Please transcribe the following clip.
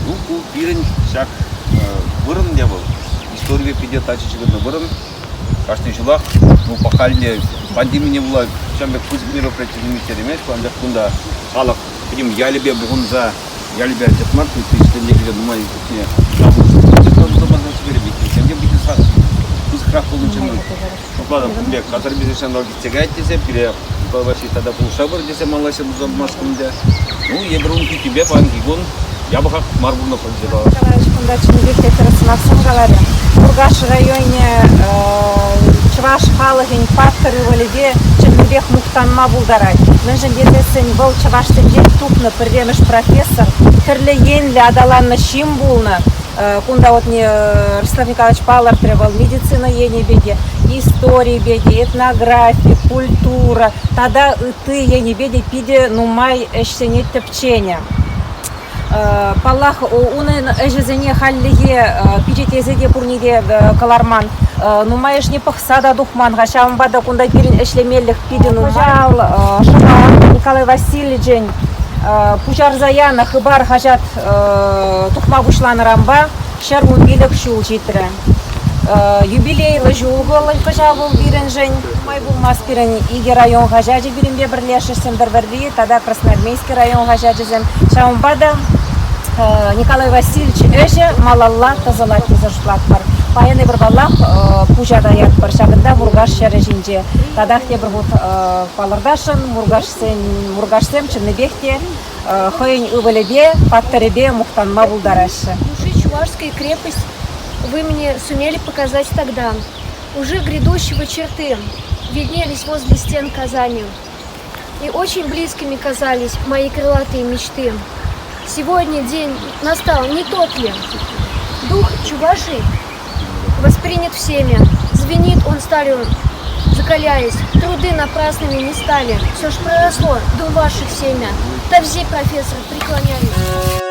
Ну, bu birin şak vırın diye bu. История пидет ачичигына вырын. Каждый жылах, ну, по халде пандемия была, чем бы пусть мероприятие эмес, анда кунда халық, видим, я любя бугунза, я любя детмар, тут если не говорят, думаю, не, там что можно себе бить, чем где будет сад, пусть крах получим. Ну, ладно, мне, который бизнесмен логистикает, десе, пере, ваши тогда полшабр, десе, малася музам маскунде. Ну, я беру тебе пангигон. Я бы как Марбурна поддержала. Бургаш районе Чуваш халыгин паттыры валиде Чернебек Мухтанма булдарай. Мен детесен был Чуваштен ден тухны пирремеш профессор. Тірлі енлі адаланны шим булны. Кунда вот не Ростов Николаевич Палар требовал медицина ени беде, истории беде, этнография, культура. Тогда ты ени беде пиде нумай эшсене тепчене. Паллах унын эжезене халлиге пижетезеде пурниде каларман. Нумаеш не пахсада духманга шамбада кунда пирин эшлемеллих пиде нумал. Шамал Николай Васильевич Пучар Заяна хыбар хажат тухма бушлан рамба шармун билек шул житре. Юбилейлы жулгылы хажабыл бирен жень. Май булмас пирен иге район хажаджи биринбе бирлешесем берберди, тогда Красноармейский район хажаджизем. Шамбада Николай Васильевич эже малалла тазалак изажплак бар. Паяны бір баллах пужада як бар шагында Мургаш шәрежинже. Тадах те бір вот палырдашын, Мургашсем Чернебекте, хойн увалебе, паттаребе, Мухтанма булдарашы. Уже Чувашская крепость вы мне сумели показать тогда. Уже грядущего черты виднелись возле стен Казани. И очень близкими казались мои крылатые мечты. Сегодня день настал, не тот ли? Дух Чуваши воспринят всеми. Звенит он сталью, закаляясь. Труды напрасными не стали. Все ж проросло до ваших семя. Тавзи, профессор, преклоняюсь.